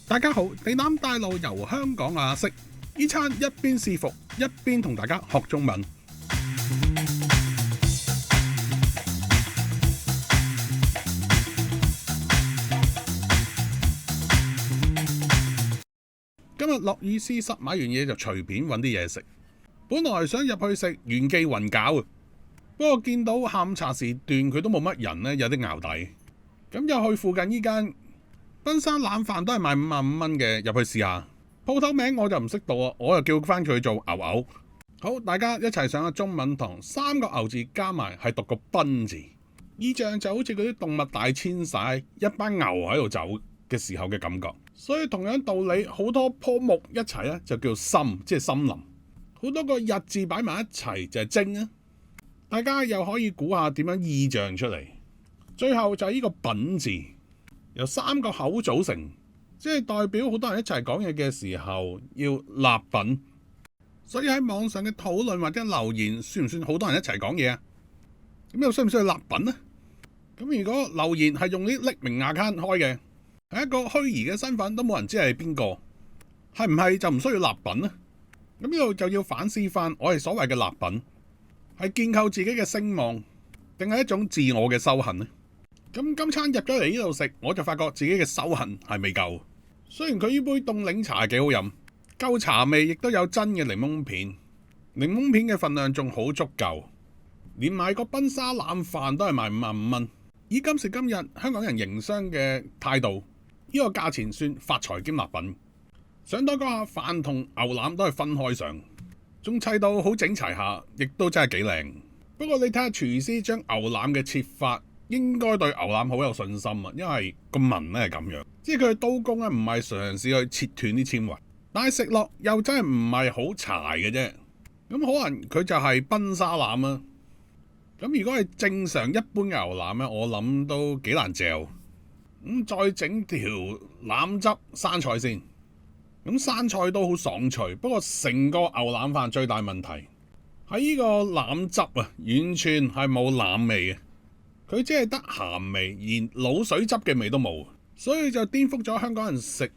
大家好，地膽帶路由香港阿識，呢餐一邊試服一邊同大家學中文。今日落意思室買完嘢就隨便揾啲嘢食，本來想入去食元記雲餃，不過見到下午茶時段佢都冇乜人呢，有啲淆底。咁又去附近呢間賓沙腩飯都係賣55蚊嘅，入去試下。鋪頭名我就唔識讀啊，我就叫翻佢做牛牛。好，大家一齊上下中文堂，3個牛字加埋係讀個賓字，意象就好似嗰啲動物大遷徙，一班牛喺度走嘅時候嘅感覺。所以同樣道理，好多棵木一齊咧就叫森，即係森林。好多個日字擺埋一齊就係蒸啊！大家又可以估下點樣意象出嚟。最後就係呢個品字，由3個口組成，即係代表好多人一齊講嘢嘅時候要立品。所以喺網上嘅討論或者留言，算唔算好多人一齊講嘢啊？咁又需唔需要立品呢？咁如果留言係用啲匿名 account 開嘅，係一個虛擬嘅身份，都冇人知係邊個，係唔係就唔需要立品呢？咁呢度就要反思翻，我哋所謂嘅立品係建構自己嘅聲望，定係一種自我嘅修行呢？咁今餐入咗嚟呢度食，我就發覺自己嘅修行係未夠。雖然佢呢杯凍檸茶幾好飲，夠茶味，亦都有真嘅檸檬片，檸檬片嘅份量仲好足夠，連埋個賓沙腩飯都係賣55蚊。以今時今日香港人營商嘅態度，呢個價錢算發財兼立品。想多講下，飯同牛腩都係分開上，仲砌到好整齊下，亦都真係幾靚。不過你睇下廚師將牛腩嘅切法，應該對牛腩好有信心啊，因為個紋咧係咁樣，即係佢嘅刀工咧唔係嘗試去切斷啲纖維，但係食落又真係唔係好柴嘅啫。咁可能佢就係賓沙腩啊。咁如果係正常一般嘅牛腩咧，我諗都幾難嚼。咁再整條腩汁生菜先，咁生菜都好爽脆。不過成個牛腩飯最大問題喺呢個腩汁啊，完全係冇腩味嘅，佢只係得鹹味，連滷水汁嘅味都冇，所以就顛覆咗香港人食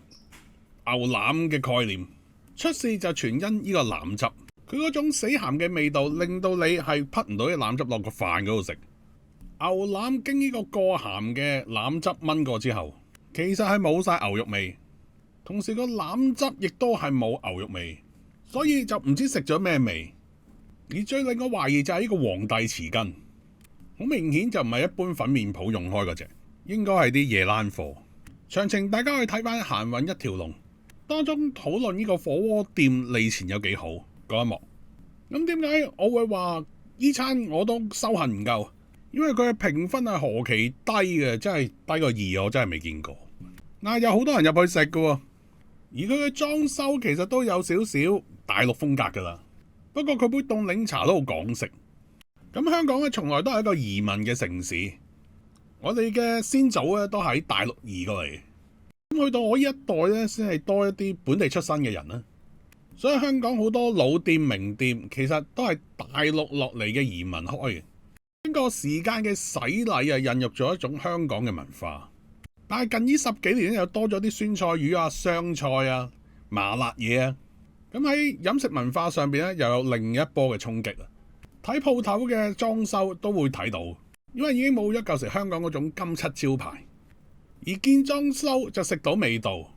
牛腩嘅概念。出事就全因呢個腩汁。佢嗰種死鹹嘅味道，令到你係潷唔到啲腩汁落個飯嗰度食。牛腩經呢個過鹹嘅腩汁炆過之後，其實係冇晒牛肉味，同時個腩汁亦都係冇牛肉味，所以就唔知食咗咩味。而最令我懷疑就係呢個皇帝匙羹，好明顯就唔係一般粉麵鋪用開嗰隻，應該係啲夜冷貨。詳情大家可以睇翻行運一條龍當中討論呢個火鍋店利錢有幾好嗰一幕。咁點解我會話呢餐我都修行唔夠？因為佢嘅評分係何其低嘅，真係低過2，我真係未見過。嗱，有好多人入去食嘅，而佢嘅裝修其實都有少少大陸風格噶啦。不過佢杯凍檸茶都好港式。咁香港咧從來都係一個移民嘅城市，我哋嘅先祖咧都喺大陸移過嚟。咁去到我呢一代咧，先係多一啲本地出身嘅人啦。所以香港好多老店名店其實都係大陸落嚟嘅移民開嘅。經過時間嘅洗禮啊，孕育咗一種香港嘅文化。但係近呢10幾年又多咗啲酸菜魚啊、湘菜啊、麻辣嘢啊。咁喺飲食文化上邊咧，又有另一波嘅衝擊啊！睇鋪頭嘅裝修都會睇到，因為已經冇咗舊時香港嗰種金漆招牌，而見裝修就食到味道。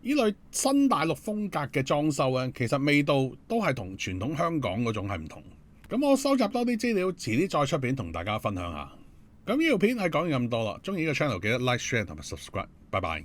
呢類新大陸風格嘅裝修咧，其實味道都係同傳統香港嗰種係唔同。咁我收集多啲資料，遲啲再出片同大家分享下。咁呢條片係講完咁多啦，中意呢個 channel 記得 like、share 同埋 subscribe。拜拜。